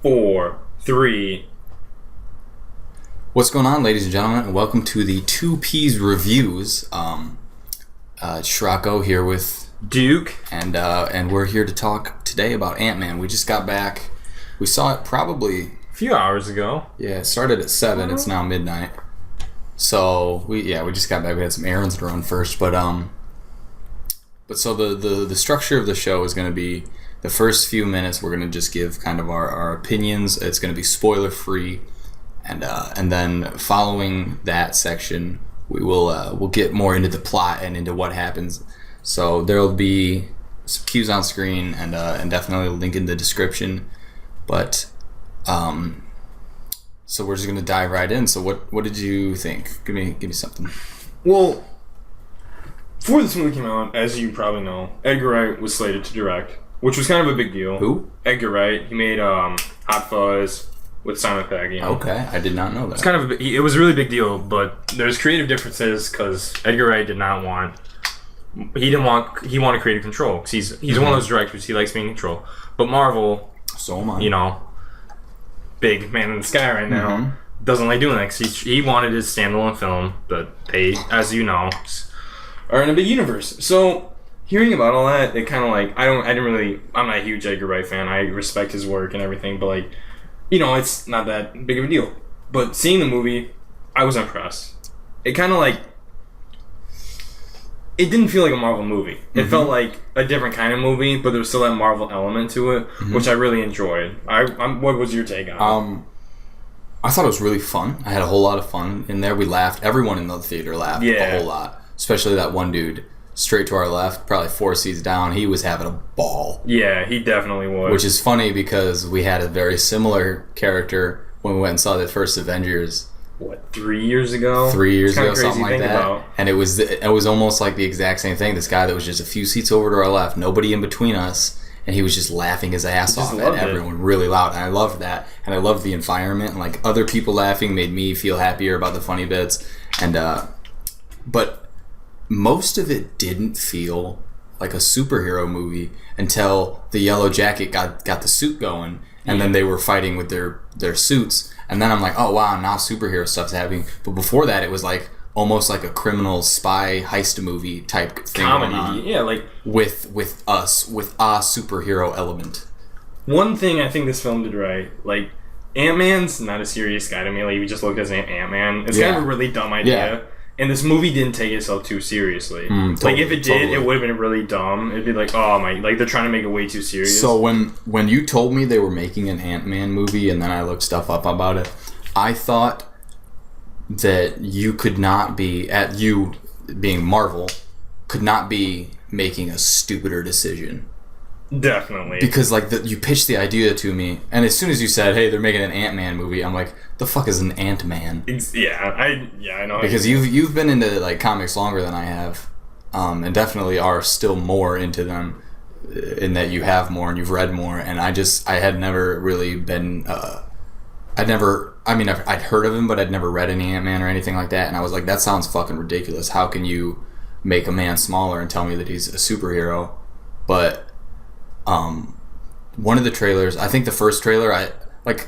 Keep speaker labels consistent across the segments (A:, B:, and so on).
A: 4, 3.
B: What's going on, ladies and gentlemen, and welcome to the 2Ps reviews. Schrocko here with
A: Duke,
B: and we're here to talk today about Antman. We just got back. We saw it probably
A: a few hours ago.
B: Yeah, it started at 7. It's now midnight. So we just got back. We had some errands to run first, but so the structure of the show is going to be the first few minutes. We're going to just give kind of our opinions. It's going to be spoiler free, and then following that section, we'll get more into the plot and into what happens. So there'll be some cues on screen and definitely a link in the description. But so we're just going to dive right in. So what did you think? Give me something.
A: Well, before this movie came out, as you probably know, Edgar Wright was slated to direct, which was kind of a big deal.
B: Who?
A: Edgar Wright. He made Hot Fuzz with Simon Pegg. You know?
B: Okay, I did not know that.
A: It's kind of it was a really big deal, but there's creative differences because Edgar Wright did not want. He wanted creative control because he's one of those directors. He likes being in control. But Marvel,
B: so am I.
A: You know, big man in the sky right now, doesn't like doing that because he wanted his standalone film, but they, as you know, are in a big universe. So hearing about all that, it kind of like I'm not a huge Edgar Wright fan. I respect his work and everything, but like, you know, it's not that big of a deal. But seeing the movie, I was impressed. It kind of like, it didn't feel like a Marvel movie. It felt like a different kind of movie, but there was still that Marvel element to it, which I really enjoyed. What was your take on it?
B: I thought it was really fun. I had a whole lot of fun in there. We laughed. Everyone in the theater laughed a whole lot. Especially that one dude straight to our left, probably 4 seats down. He was having a ball.
A: Yeah, he definitely was.
B: Which is funny because we had a very similar character when we went and saw the first Avengers.
A: What, 3 years ago?
B: 3 years ago, something like that.
A: About.
B: And it was almost like the exact same thing. This guy that was just a few seats over to our left, nobody in between us, and he was just laughing his ass off at everyone really loud. And I loved that. And I loved the environment. And like other people laughing made me feel happier about the funny bits. And but most of it didn't feel like a superhero movie until the Yellow Jacket got the suit going, and then they were fighting with their suits, and then I'm like, oh wow, now superhero stuff's happening. But before that, it was like almost like a criminal spy heist movie type thing
A: comedy,
B: going on,
A: yeah, like
B: with a superhero element.
A: One thing I think this film did right, like Ant-Man's not a serious guy to me. Like if you just looked at Ant-Man, it's kind of a really dumb idea. Yeah. And this movie didn't take itself too seriously. Like if it did, it would have been really dumb. It'd be like, oh my, like they're trying to make it way too serious.
B: So when you told me they were making an Ant-Man movie, and then I looked stuff up about it, I thought that you could not be, at you being Marvel, could not be making a stupider decision.
A: Definitely.
B: Because like you pitched the idea to me, and as soon as you said, "Hey, they're making an Ant-Man movie," I'm like, "The fuck is an Ant-Man?"
A: I know.
B: Because you've been into like comics longer than I have, and definitely are still more into them, in that you have more and you've read more. And I had never really been. I'd heard of him, but I'd never read any Ant-Man or anything like that. And I was like, that sounds fucking ridiculous. How can you make a man smaller and tell me that he's a superhero? But one of the trailers, I think the first trailer,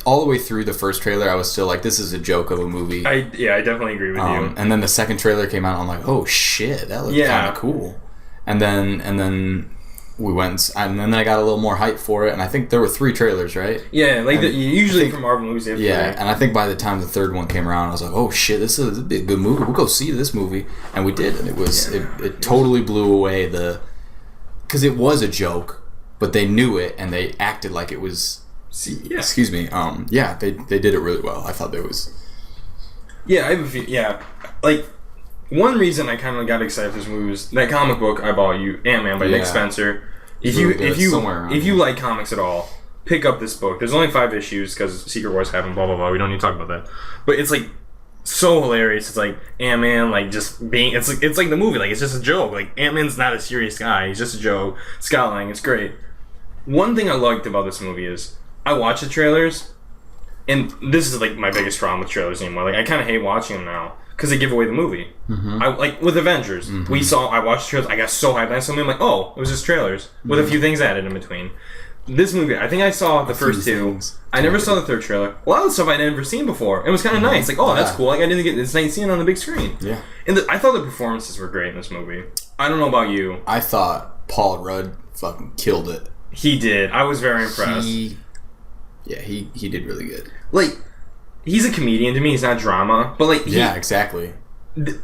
B: all the way through the first trailer, I was still like, this is a joke of a movie.
A: I definitely agree with you.
B: And then the second trailer came out, and I'm like, oh shit, that looks kind of cool. And then we went, and then I got a little more hype for it, and I think there were 3 trailers, right?
A: Yeah, usually for Marvel movies, they have 3.
B: And I think by the time the third one came around, I was like, oh shit, this would be a good movie. We'll go see this movie. And we did, and it totally blew away because it was a joke, but they knew it, and they acted like it was. Excuse me. They did it really well. I thought there was.
A: Yeah, I have a few. Yeah, like one reason I kind of got excited for this movie was that comic book I bought you, Ant-Man by Nick Spencer. If you like comics at all, pick up this book. There's only 5 issues because Secret Wars happened. Blah blah blah. We don't need to talk about that. But it's like so hilarious. It's like Ant-Man, like just being. It's like the movie. Like it's just a joke. Like Ant-Man's not a serious guy. He's just a joke. Scott Lang. It's great. One thing I liked about this movie is I watch the trailers, and this is like my biggest problem with trailers anymore. Like I kind of hate watching them now because they give away the movie. I like with Avengers. I watched the trailers. I got so hyped. I saw something, I'm like, oh, it was just trailers with a few things added in between. this movie, I think I saw the first two. I never saw the third trailer. A lot of stuff I'd never seen before. It was kind of nice. Like, oh, that's cool. Like, I didn't get this nice scene on the big screen.
B: Yeah.
A: And I thought the performances were great in this movie. I don't know about you.
B: I thought Paul Rudd fucking killed it.
A: He did. I was very impressed.
B: He did really good.
A: Like, he's a comedian to me. He's not drama. But, like...
B: Yeah, exactly.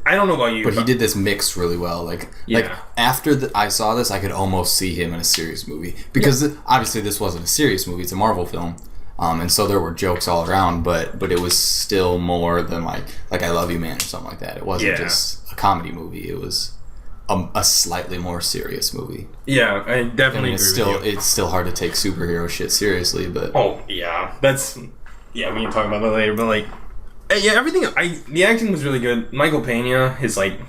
A: I don't know about you.
B: But he did this mix really well. Like after I saw this, I could almost see him in a serious movie. Because obviously this wasn't a serious movie. It's a Marvel film. And so there were jokes all around. But it was still more than like I Love You Man or something like that. It wasn't just a comedy movie. It was a slightly more serious movie.
A: Yeah, I definitely agree with you.
B: It's still hard to take superhero shit seriously. But
A: oh, yeah. We can talk about that later. But like... Yeah, everything. The acting was really good. Michael Pena, his like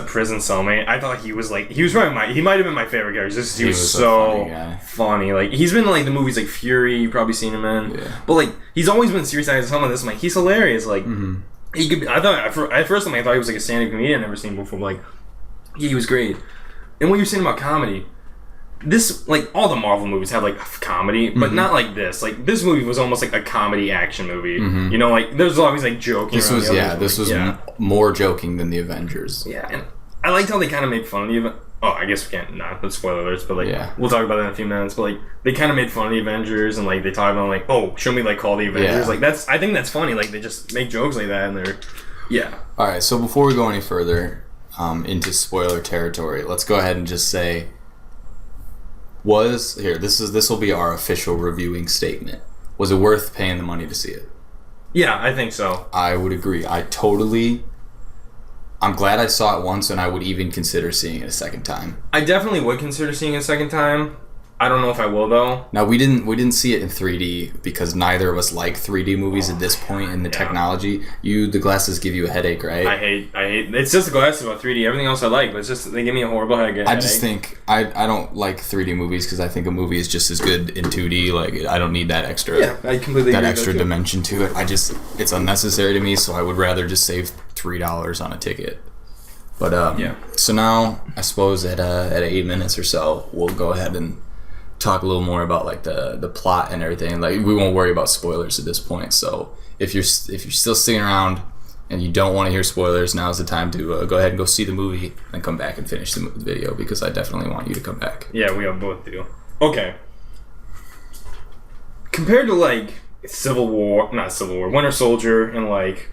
A: prison cellmate, I thought he was probably he might have been my favorite character. Just he was so funny. Like he's been in like the movies like Fury, you've probably seen him in. Yeah. But like he's always been serious. I was telling this, I'm like he's hilarious. Like he could. I thought at first I thought he was like a stand-up comedian I've never seen before. But, like he was great. And what you're saying about comedy. This, like, all the Marvel movies have, like, comedy, but not like this. Like, this movie was almost like a comedy action movie. You know, like, there's always, like, joking.
B: This was more joking than the Avengers.
A: Yeah, and I liked how they kind of made fun of the Avengers. Oh, I guess we can't, that's spoiler alerts, but, like, we'll talk about that in a few minutes. But, like, they kind of made fun of the Avengers, and, like, they talk about, like, oh, should we, like, call the Avengers? Like, I think that's funny. Like, they just make jokes like that, and they're,
B: All right, so before we go any further into spoiler territory, let's go ahead and just say... this will be our official reviewing statement. Was it worth paying the money to see it?
A: Yeah, I think so.
B: I would agree. I'm glad I saw it once, and I would even consider seeing it a second time.
A: I definitely would consider seeing it a second time. I don't know if I will though.
B: Now we didn't see it in 3D because neither of us like 3D movies at this point in the technology. The glasses give you a headache, right?
A: I hate. It's just the glasses about 3D. Everything else I like, but it's just they give me a horrible headache.
B: I just think I don't like 3D movies because I think a movie is just as good in 2D. Like I don't need that extra.
A: Yeah, I completely agree
B: extra dimension to it. It's unnecessary to me. So I would rather just save $3 on a ticket. But so now I suppose at 8 minutes or so we'll go ahead and talk a little more about like the plot and everything. Like we won't worry about spoilers at this point. So if you're still sticking around and you don't want to hear spoilers, now's the time to go ahead and go see the movie and come back and finish the video because I definitely want you to come back.
A: Yeah, we all both do. Okay. Compared to like Winter Soldier and like.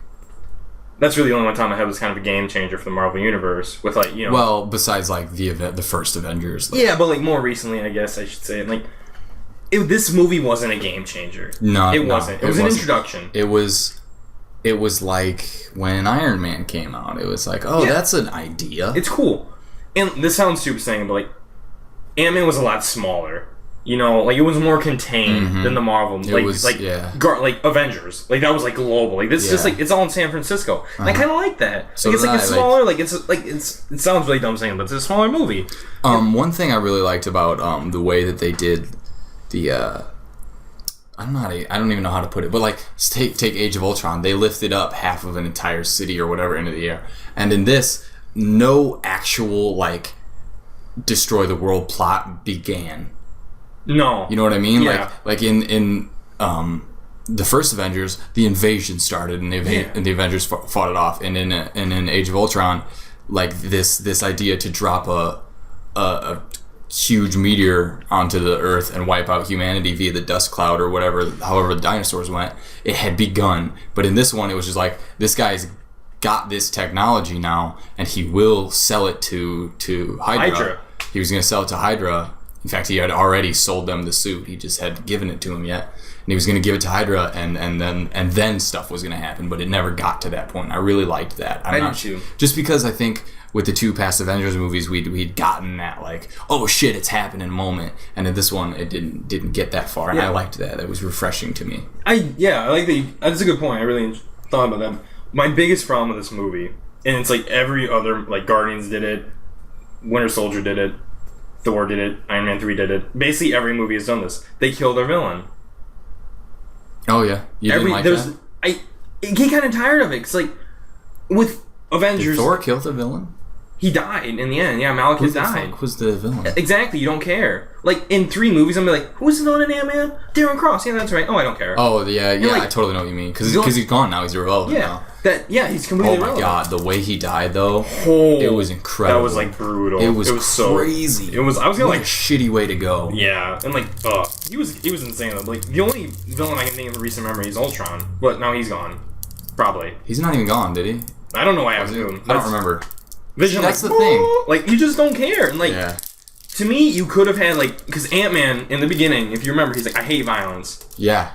A: That's really the only one time I had was kind of a game changer for the Marvel Universe with like, you know...
B: Well, besides like the first Avengers.
A: Like, yeah, but like more recently, I guess I should say. Like, this movie wasn't a game changer.
B: No,
A: it wasn't. It was an introduction.
B: It was like when Iron Man came out. It was like, that's an idea.
A: It's cool. And this sounds super saying, but like, Ant-Man was a lot smaller. You know, like it was more contained than the Marvel, like Avengers, like that was like global. Like this is just like it's all in San Francisco. And I kind of like that. So like, it's like a smaller, like it sounds really dumb saying, but it's a smaller movie.
B: One thing I really liked about the way that they did the I don't even know how to put it, but like take Age of Ultron, they lifted up half of an entire city or whatever into the air, and in this, no actual like destroy the world plot began.
A: No.
B: You know what I mean? Yeah. Like in the first Avengers, the invasion started and the Avengers fought it off. And in Age of Ultron, like this idea to drop a huge meteor onto the Earth and wipe out humanity via the dust cloud or whatever, however the dinosaurs went, it had begun. But in this one, it was just like, this guy's got this technology now and he will sell it to Hydra. He was going to sell it to Hydra. In fact, he had already sold them the suit. He just hadn't given it to him yet. And he was going to give it to Hydra, and then stuff was going to happen. But it never got to that point. I really liked that.
A: I did too.
B: Just because I think with the two past Avengers movies, we'd gotten that like, oh shit, it's happening moment. And in this one, it didn't get that far. And I liked that. It was refreshing to me.
A: I like that. That's a good point. I really thought about that. My biggest problem with this movie, and it's like every other, like Guardians did it, Winter Soldier did it, Thor did it, Iron Man 3 did it. Basically, every movie has done this. They kill their villain.
B: Oh, yeah. You didn't like that?
A: I get kind of tired of it. It's like, with Avengers...
B: Did Thor kill the villain?
A: He died in the end. Yeah, Malekith died.
B: Who the fuck was the villain?
A: Exactly, you don't care. Like, in 3 movies, I'm like, who's the villain in Ant-Man? Darren Cross. Yeah, that's right. Oh, I don't care.
B: Oh, yeah, like, I totally know what you mean. Because he's gone now. He's irrelevant now.
A: He's completely irrelevant.
B: Oh, my God. The way he died, though, it was incredible.
A: That was, like, brutal.
B: It was crazy.
A: I was gonna, like...
B: a shitty way to go.
A: Yeah, and, like, he was insane, though. Like, the only villain I can think of in recent memory is Ultron. But now he's gone. Probably.
B: He's not even gone, did he?
A: I don't know why I happened to him.
B: I don't remember.
A: Vision,
B: that's the thing.
A: Like, you just don't care. And, like, to me, you could have had, like, because Ant-Man, in the beginning, if you remember, he's like, I hate violence.
B: Yeah.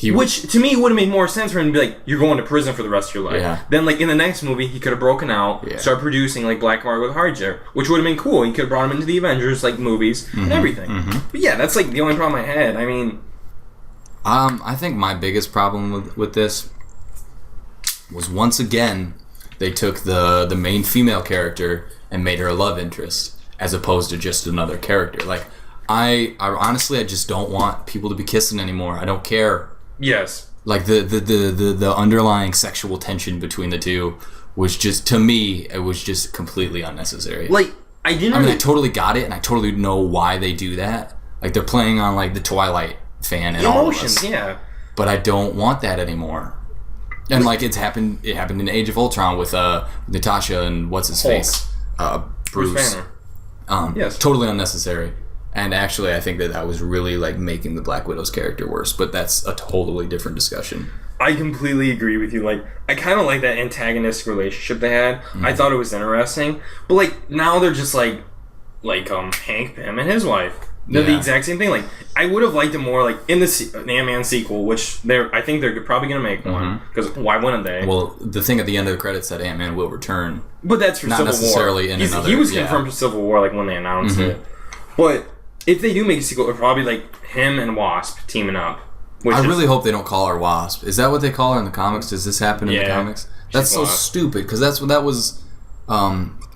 A: Which, to me, would have made more sense for him to be like, you're going to prison for the rest of your life.
B: Yeah.
A: Then, like, in the next movie, he could have broken out, started producing, like, Black Mark with Hardger, which would have been cool. He could have brought him into the Avengers, like, movies and everything. But, yeah, that's, like, the only problem I had. I mean...
B: I think my biggest problem with this was, once again... They took the main female character and made her a love interest, as opposed to just another character. Like, I honestly, I just don't want people to be kissing anymore. I don't care.
A: Yes.
B: Like, the underlying sexual tension between the two was just, to me, it was just completely unnecessary.
A: Like, I
B: totally got it, and I totally know why they do that. Like, they're playing on, like, the Twilight fan and all of us.
A: Yeah.
B: But I don't want that anymore. And like it happened in Age of Ultron with Natasha and what's his face, Bruce Banner. Yes, totally unnecessary. And actually, I think that was really like making the Black Widow's character worse. But that's a totally different discussion.
A: I completely agree with you. Like, I kind of like that antagonistic relationship they had. I thought it was interesting. But like now they're just like Hank Pym and his wife. They're the exact same thing. Like, I would have liked it more, like, in the Ant-Man sequel, which I think they're probably going to make one, because why wouldn't they?
B: Well, the thing at the end of the credits said Ant-Man will return.
A: But that's for
B: not
A: Civil
B: necessarily
A: War.
B: In another...
A: He was confirmed for Civil War, like, when they announced it. But if they do make a sequel, it'll probably, like, him and Wasp teaming up.
B: I really hope they don't call her Wasp. Is that what they call her in the comics? Does this happen in the comics? That's so stupid, because that was...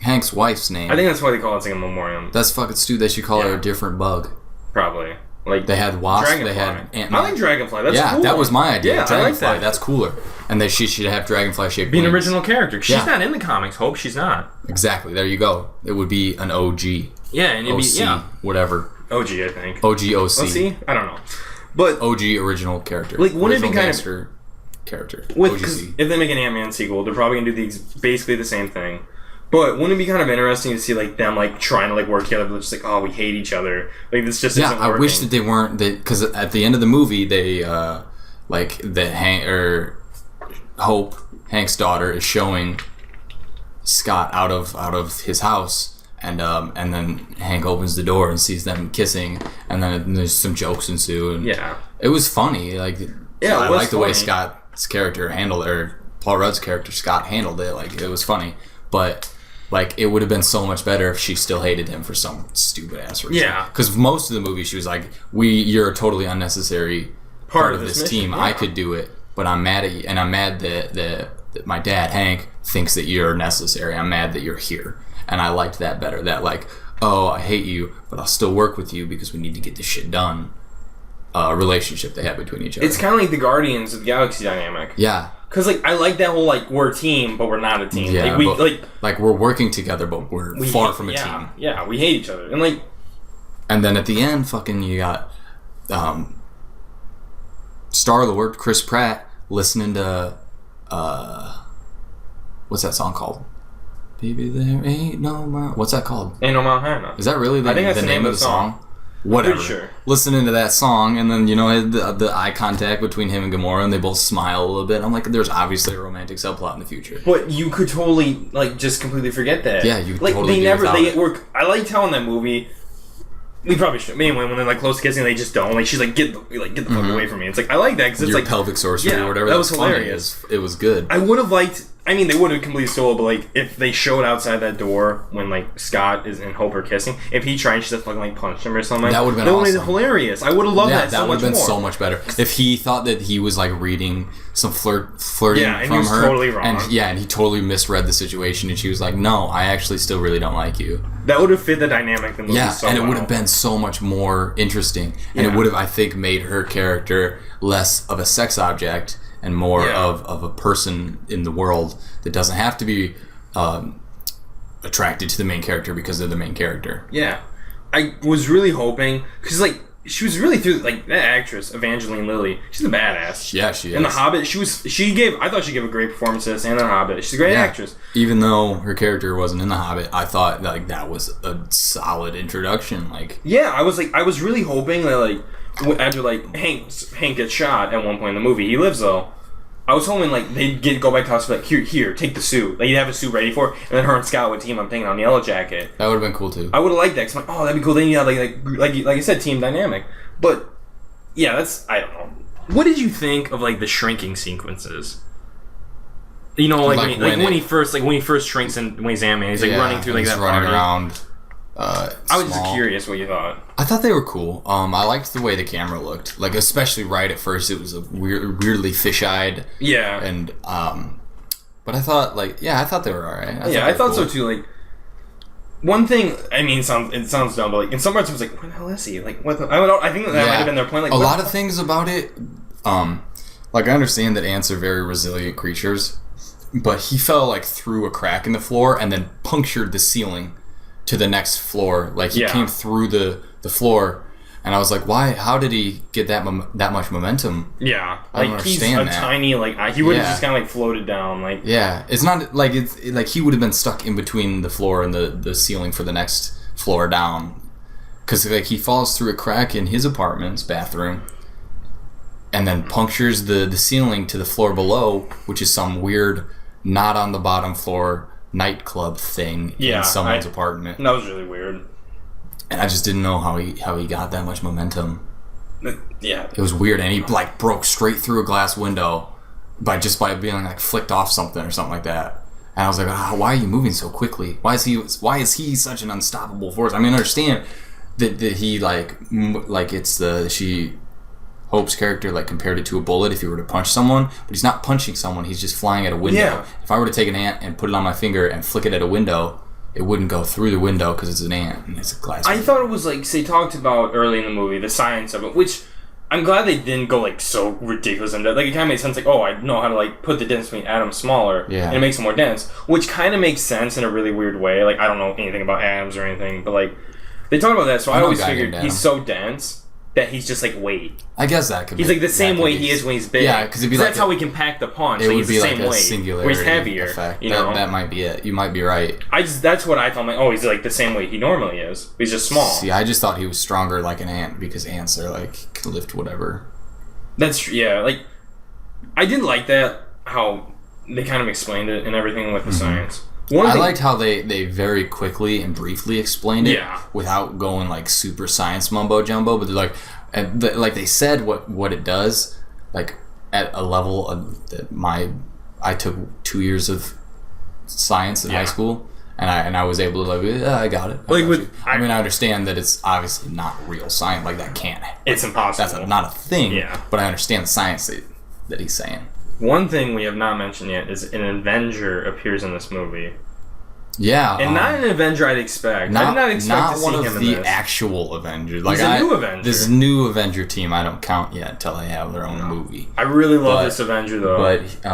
B: Hank's wife's name.
A: I think that's why they call it like a memoriam.
B: That's fucking stupid. They should call her a different bug.
A: Probably. Like
B: they had Wasp,
A: Dragonfly.
B: they had Antman.
A: I like Dragonfly. That's cool.
B: That was my idea.
A: Yeah,
B: Dragonfly,
A: I like that.
B: That's cooler. And she should have Dragonfly shaped
A: be
B: wings.
A: an original character. She's not in the comics. Hope she's not.
B: Exactly. There you go. It would be an OG.
A: Yeah, and it'd
B: be whatever.
A: OG, I think.
B: OG.
A: OC? I don't know. But
B: OG original character.
A: Like, wouldn't it be kind of
B: character?
A: If they make an Ant-Man sequel, they're probably gonna do basically the same thing. But wouldn't it be kind of interesting to see like them like trying to like work together, but just like, oh, we hate each other. Like this just isn't working.
B: I wish that they weren't. Because at the end of the movie, they like Hope, Hank's daughter, is showing Scott out of his house, and then Hank opens the door and sees them kissing, and then there's some jokes ensue. And it was funny. Like I like the way Scott's character handled, or Paul Rudd's character Scott handled it. Like it was funny, but. Like, it would have been so much better if she still hated him for some stupid-ass reason.
A: Yeah.
B: Because most of the movie, she was like, you're a totally unnecessary part of this team. Yeah. I could do it, but I'm mad at you. And I'm mad that my dad, Hank, thinks that you're necessary. I'm mad that you're here. And I liked that better. That, like, oh, I hate you, but I'll still work with you because we need to get this shit done. Relationship they have between each other.
A: It's kind of like the Guardians of the Galaxy dynamic.
B: Yeah.
A: Because, like, I like that whole, like, we're a team, but we're not a team.
B: Yeah,
A: like,
B: we're working together, but we're far from a team.
A: Yeah, we hate each other. And, like...
B: And then at the end, fucking, you got Star-Lord, Chris Pratt, listening to, what's that song called? Baby, there ain't no mountain... What's that called?
A: Ain't No Mountain High Enough.
B: Is that really the name of the song? Whatever.
A: Pretty sure.
B: Listening to that song, and then, you know, the eye contact between him and Gamora, and they both smile a little bit. I'm like, there's obviously a romantic subplot in the future.
A: But you could totally, like, just completely forget that.
B: Yeah, you
A: like,
B: totally
A: they work. I like telling that movie. We probably should. Anyway, when they're like close to kissing, they just don't. Like she's like, get the fuck away from me. It's like I like that because it's
B: your
A: like
B: pelvic sorcery or whatever.
A: That was hilarious.
B: It was good.
A: I would have liked. I mean, they would have completely stole, but like if they showed outside that door when like Scott is and Hope are kissing, if he tried, she just fucking like punched him or something.
B: That would have been awesome.
A: That would have been hilarious. I would have loved that.
B: That would have been
A: more.
B: so much better if he thought that he was like reading some flirting
A: and
B: from
A: he was
B: her.
A: Totally wrong.
B: And he totally misread the situation, and she was like, "No, I actually still really don't like you."
A: That would have fit the dynamic of the movie so
B: and it
A: well.
B: would have been so much more interesting, and it would have, I think, made her character less of a sex object and more of a person in the world that doesn't have to be attracted to the main character because they're the main character.
A: Yeah. I was really hoping, because, like, she was really through, like, that actress, Evangeline Lilly. She's a badass.
B: Yeah, she is.
A: In The Hobbit, I thought she gave a great performance in this and in The Hobbit. She's a great actress.
B: Even though her character wasn't in The Hobbit, I thought, like, that was a solid introduction. Like,
A: yeah, I was really hoping that, like, after, like, Hank gets shot at one point in the movie. He lives, though. I was hoping, like, they'd go back to the house and be like, here, take the suit. Like, you'd have a suit ready for it, and then her and Scott would team up taking on the Yellow Jacket.
B: That would have been cool, too.
A: I would have liked that, because I'm like, oh, that'd be cool. Then you have, like I said, team dynamic. But, yeah, I don't know. What did you think of, like, the shrinking sequences? You know, like when he first shrinks and when he's Ant-Man, he's, like, running through, like, that
B: running
A: party.
B: Around.
A: I was just curious what you thought.
B: I thought they were cool. I liked the way the camera looked. Like, especially right at first, it was a weirdly fish-eyed.
A: Yeah.
B: And but I thought, like, I thought they were alright.
A: I thought cool. So too. Like, one thing, I mean, it sounds dumb, but like in some parts, I was like, "Where the hell is he?" Like, what? I think that might have been their point. Like,
B: a lot of things about it. Like, I understand that ants are very resilient creatures, but he fell like through a crack in the floor and then punctured the ceiling to the next floor. Like, he came through the floor, and I was like, why? How did he get that much momentum?
A: Yeah,
B: I don't understand
A: he's a tiny, like, he would have just kind of like floated down, like.
B: Yeah, it's not like like he would have been stuck in between the floor and the ceiling for the next floor down, because like he falls through a crack in his apartment's bathroom, and then punctures the ceiling to the floor below, which is some weird not on the bottom floor nightclub thing in someone's apartment.
A: That was really weird.
B: And I just didn't know how he got that much momentum.
A: Yeah.
B: It was weird, and he like broke straight through a glass window by being like flicked off something or something like that. And I was like, why are you moving so quickly? Why is he such an unstoppable force? I mean, I understand that he like it's Hope's character like compared it to a bullet if he were to punch someone, but he's not punching someone, he's just flying at a window. Yeah. If I were to take an ant and put it on my finger and flick it at a window, it wouldn't go through the window because it's an ant and it's a glass window.
A: I thought it was like, they talked about early in the movie, the science of it, which I'm glad they didn't go like so ridiculous into it. Like, it kind of made sense, like, oh, I know how to like put the density between atoms smaller, and it makes them more dense, which kind of makes sense in a really weird way. Like, I don't know anything about atoms or anything, but like, they talked about that, so I always figured he's so dense that he's just like weight.
B: I guess that could be.
A: He's like the same weight he is when he's big.
B: Yeah, because that's
A: how we can pack the punch.
B: It would be
A: the
B: like
A: same
B: a
A: weight,
B: singularity
A: where he's heavier.
B: Effect.
A: You know,
B: that might be it. You might be right.
A: That's what I thought. I'm like, oh, he's like the same weight he normally is. He's just small.
B: See, I just thought he was stronger like an ant because ants are like can lift whatever.
A: That's like I did like that how they kind of explained it and everything with the science.
B: I liked how they very quickly and briefly explained it without going like super science mumbo jumbo, but they're like. And they said what it does, like at a level that I took 2 years of science in high school, and I was able to I got it. I mean, I understand that it's obviously not real science, like that can't.
A: It's impossible.
B: That's not a thing. Yeah. But I understand the science that he's saying.
A: One thing we have not mentioned yet is an Avenger appears in this movie.
B: Yeah,
A: and not an Avenger I'd expect. I did not expect to see him in this.
B: Not one of the actual Avengers. Like,
A: he's a new Avenger.
B: This new Avenger team I don't count yet until they have their own movie.
A: I really love this Avenger, though.
B: But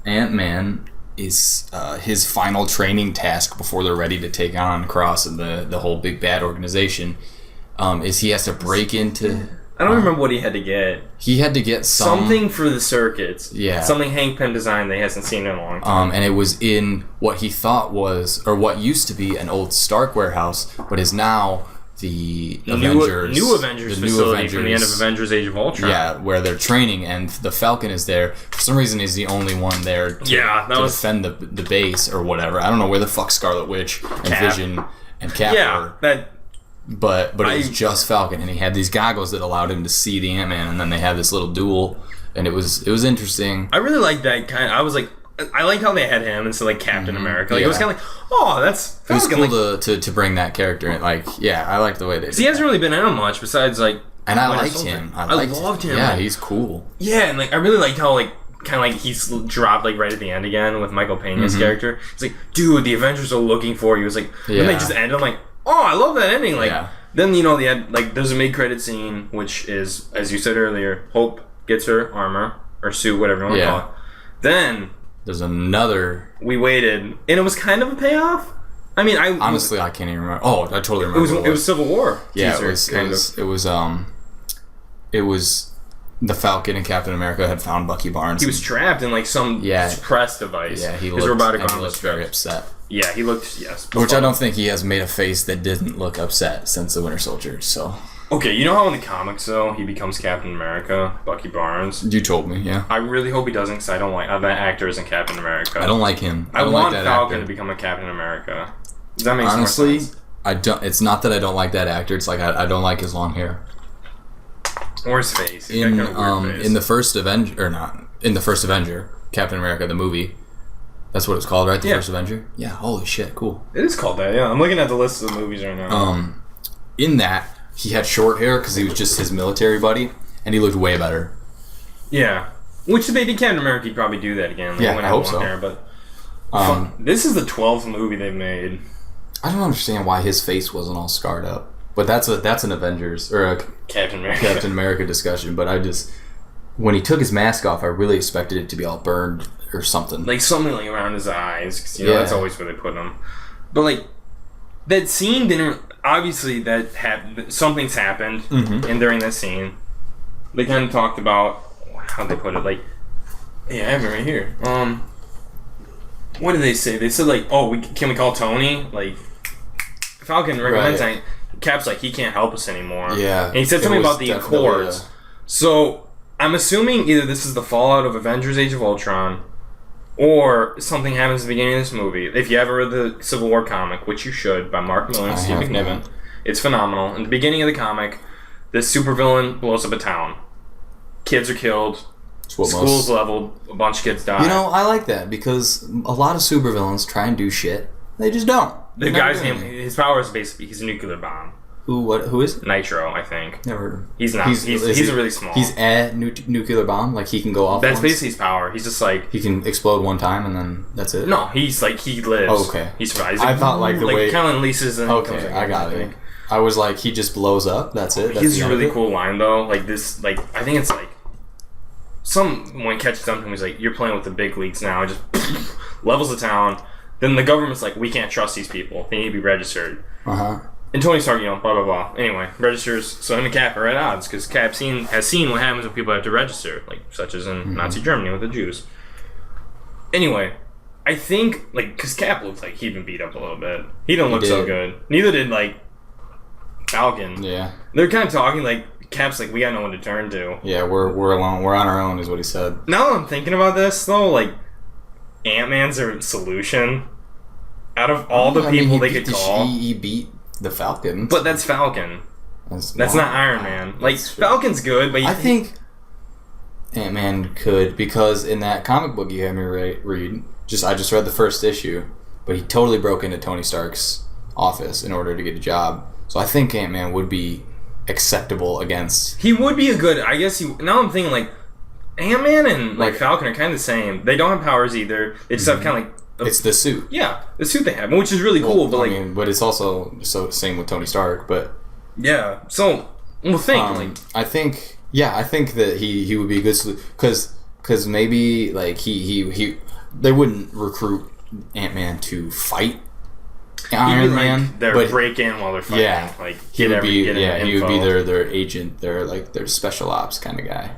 B: Ant-Man is his final training task before they're ready to take on Cross and the whole big bad organization is he has to break into...
A: I don't remember what he had to get.
B: He had to get
A: something for the circuits.
B: Yeah.
A: Something Hank Pym designed that he hasn't seen in a long time.
B: And it was in what he thought was, or what used to be an old Stark warehouse, but is now the Avengers.
A: New Avengers facility from the end of Avengers Age of Ultron.
B: Yeah, where they're training, and the Falcon is there. For some reason, he's the only one there to defend the base or whatever. I don't know where the fuck Scarlet Witch and Vision and Cap were. But it was just Falcon, and he had these goggles that allowed him to see the Ant-Man, and then they had this little duel, and it was interesting.
A: I really liked that kind. I was like, I liked how they had him instead of like Captain America. Like, it was kind of like, oh, that's Falcon.
B: It was cool to bring that character in. Like, I liked the way they did.
A: He hasn't really been in him much besides like.
B: And I liked him. I
A: loved him.
B: Yeah, he's cool.
A: Yeah, and like I really liked how like. Kind of like he's dropped like right at the end again with Michael Pena's character. He's like, dude, the Avengers are looking for you. He was like, and they just ended. I'm like, oh, I love that ending. Like, then they had like there's a mid-credit scene which is, as you said earlier, Hope gets her armor or suit, whatever you want to call it. Then
B: there's another.
A: We waited, and it was kind of a payoff. I mean,
B: honestly I can't even remember. Oh, I totally remember.
A: It was Civil War.
B: Yeah,
A: teaser,
B: it was the Falcon and Captain America had found Bucky Barnes.
A: He was trapped in like some press device.
B: Yeah,
A: his robotic arm
B: looked very upset.
A: Yeah, he looked
B: Which I don't think he has made a face that didn't look upset since the Winter Soldier. So.
A: Okay, you know how in the comics though he becomes Captain America, Bucky Barnes.
B: You told me, yeah.
A: I really hope he doesn't, because I don't like that actor isn't Captain America.
B: I don't like him.
A: I
B: don't
A: want
B: like that
A: Falcon
B: actor
A: to become a Captain America. Does that make
B: Honestly,
A: sense?
B: I don't. It's not that I don't like that actor. It's like I don't like his long hair.
A: Or his face.
B: In the first Avenger, or not in the first Avenger, Captain America the movie. That's what it's called, right? The first Avenger. Yeah. Holy shit! Cool.
A: It is called that. Yeah, I'm looking at the list of the movies right now.
B: In that he had short hair because he was just his military buddy, and he looked way better.
A: Yeah. Which if they did Captain America, he'd probably do that again.
B: Like, I hope so.
A: Hair, but this is the 12th movie they've made.
B: I don't understand why his face wasn't all scarred up. But that's an Avengers or a
A: Captain
B: America discussion. But when he took his mask off, I really expected it to be all burned or something.
A: Like something like around his eyes, because that's always where they put him. But like that scene didn't. Obviously, that something's happened, and during that scene, they kind of talked about how they put it. Like, yeah, I have it right here. What did they say? They said like, "Oh, can we call Tony?" Like, Falcon recommends. Right. Cap's like, he can't help us anymore.
B: Yeah,
A: and he said something about the Accords. So I'm assuming either this is the fallout of Avengers: Age of Ultron, or something happens at the beginning of this movie. If you ever read the Civil War comic, which you should, by Mark Millar and Steve McNiven, it's phenomenal. In the beginning of the comic, this supervillain blows up a town. Kids are killed. School's leveled. A bunch of kids die.
B: You know, I like that because a lot of supervillains try and do shit. They just don't.
A: The guy's name, his power is basically he's a nuclear bomb.
B: Who is?
A: Nitro, I think.
B: Never heard of him.
A: He's not. He's really small.
B: He's a nuclear bomb? Like he can go off
A: That's basically his power. He's just like...
B: He can explode one time and then that's it?
A: No, he's like, he lives.
B: Oh, okay.
A: He survives.
B: I thought like the way...
A: kind of leases and...
B: Okay, I got it. I was like, he just blows up, that's it?
A: He has a really cool line though. Like this, like, I think it's like... Someone catches up to him, he's like, you're playing with the big leagues now. Just levels the town. Then the government's like, we can't trust these people. They need to be registered. And Tony Stark, blah, blah, blah. Anyway, registers. So him and Cap are at odds because Cap has seen what happens when people have to register, like such as in Nazi Germany with the Jews. Anyway, I think, like, because Cap looks like he'd been beat up a little bit. He don't look so good. Neither did, like, Falcon.
B: Yeah.
A: They're kind of talking, like, Cap's like, we got no one to turn to.
B: Yeah, we're alone. We're on our own, is what he said.
A: Now that I'm thinking about this, though, like, Ant-Man's a solution. Out of all the people they could call...
B: He beat the Falcon.
A: But that's Falcon. That's not Iron Man. Like, Falcon's good, but...
B: I think Ant-Man could, because in that comic book you had me read, I just read the first issue, but he totally broke into Tony Stark's office in order to get a job. So I think Ant-Man would be acceptable against...
A: He would be a good... I guess now I'm thinking, like, Ant-Man and, like, Falcon are kind of the same. They don't have powers either. They just have kind of, like...
B: It's the suit.
A: Yeah, the suit they have, which is really cool. But like,
B: but it's also same with Tony Stark. But
A: yeah, so we'll think.
B: I think that he would be a good solution because maybe like he they wouldn't recruit Ant-Man to fight Iron Man.
A: They're break in while they're fighting.
B: Yeah,
A: like
B: he would be their agent. They're like their special ops kind of guy.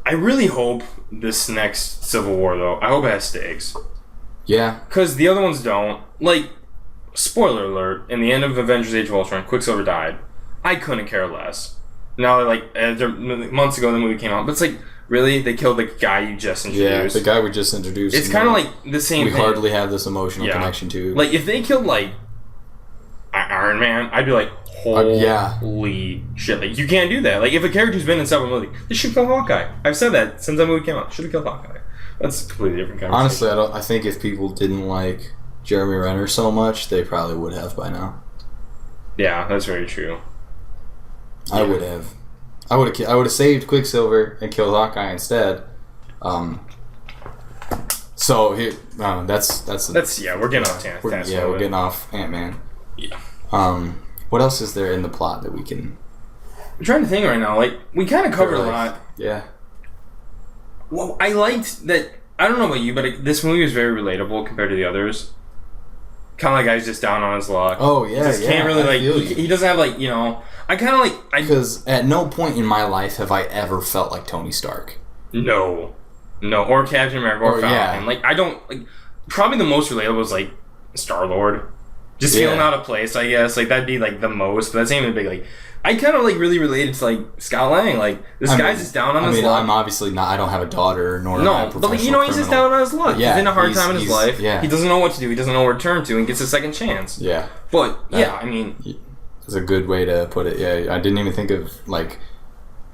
A: I really hope this next Civil War though. I hope it has stakes.
B: Yeah.
A: Because the other ones don't. Like, spoiler alert, in the end of Avengers Age of Ultron, Quicksilver died. I couldn't care less. Now, like, months ago the movie came out, but it's like, really? They killed the guy you just introduced?
B: Yeah, the guy we just introduced.
A: It's kind of like the same thing.
B: We hardly have this emotional connection to.
A: Like, if they killed, like, Iron Man, I'd be like, holy shit. Like, you can't do that. Like, if a character's been in several movies, they should kill Hawkeye. I've said that since that movie came out. Should have killed Hawkeye. That's a completely different conversation.
B: Honestly, I think if people didn't like Jeremy Renner so much, they probably would have by now.
A: Yeah, that's very true.
B: I would have. I would have saved Quicksilver and killed Hawkeye instead. So here, that's
A: we're getting off Ant-Man.
B: We're getting off Ant-Man.
A: Yeah.
B: What else is there in the plot that we can?
A: I'm trying to think right now. Like, we kind of covered a lot.
B: Yeah.
A: Well, I liked that. I don't know about you, but this movie was very relatable compared to the others. kind of like guy's just down on his luck.
B: Oh yeah,
A: just can't really like. He doesn't have like I kind of like
B: because at no point in my life have I ever felt like Tony Stark.
A: No, or Captain America or Falcon.
B: Yeah.
A: Like I don't like. Probably the most relatable was like Star-Lord. Just feeling out of place, I guess. Like that'd be like the most. But that's even big. Like I kind of like really related to like Scott Lang. Like this guy's just down on his luck.
B: I'm obviously not. I don't have a daughter nor am I a professional
A: but like, he's just down on his luck.
B: Yeah,
A: he's in a hard time in his life.
B: Yeah.
A: He doesn't know what to do. He doesn't know where to turn to, and gets a second chance.
B: Yeah.
A: But I mean,
B: it's a good way to put it. Yeah, I didn't even think of like.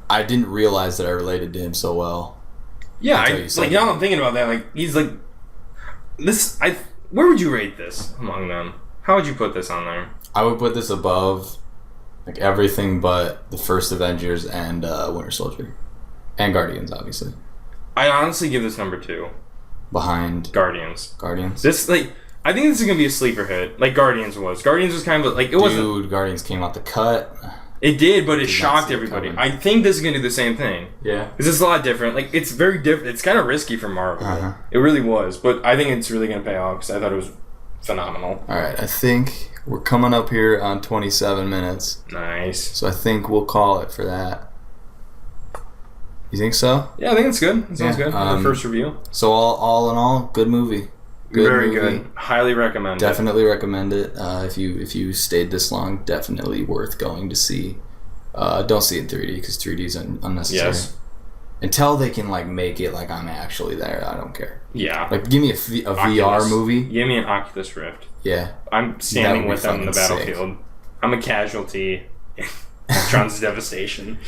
B: I didn't realize that I related to him so well.
A: Yeah, now I'm thinking about that. Like he's like this. Where would you rate this among them? How would you put this on there?
B: I would put this above like everything but the first Avengers and Winter Soldier. And Guardians, obviously.
A: I honestly give this number 2.
B: Behind
A: Guardians.
B: This,
A: I think this is going to be a sleeper hit, like Guardians was. Guardians was kind of like, it wasn't...
B: Dude, Guardians came out the cut.
A: It did, but it shocked everybody. I think this is going to do the same thing.
B: Yeah.
A: Because it's a lot different. Like, it's very different. It's kind of risky for Marvel. Uh-huh. It really was. But I think it's really going to pay off because I thought it was phenomenal.
B: All right, I think we're coming up here on 27 minutes.
A: Nice.
B: So I think we'll call it for that. You think so?
A: Yeah, I think it's good. It sounds good. Our first review.
B: So all in all, good movie.
A: Very good. Highly recommend
B: Definitely recommend it. If you stayed this long, definitely worth going to see. Don't see it in 3D because 3D is unnecessary. Yes. Until they can like make it like I'm actually there, I don't care.
A: Yeah.
B: Like give me a VR movie.
A: Give me an Oculus Rift.
B: Yeah.
A: I'm standing with them in the battlefield. Sick. I'm a casualty in Ultron's devastation.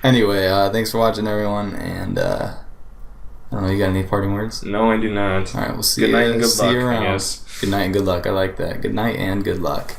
B: Anyway, thanks for watching, everyone, and I don't know, you got any parting words?
A: No, I do not.
B: All right, we'll see
A: you.
B: Good night
A: and good luck,
B: around.
A: I guess.
B: Good night and good luck. I like that. Good night and good luck.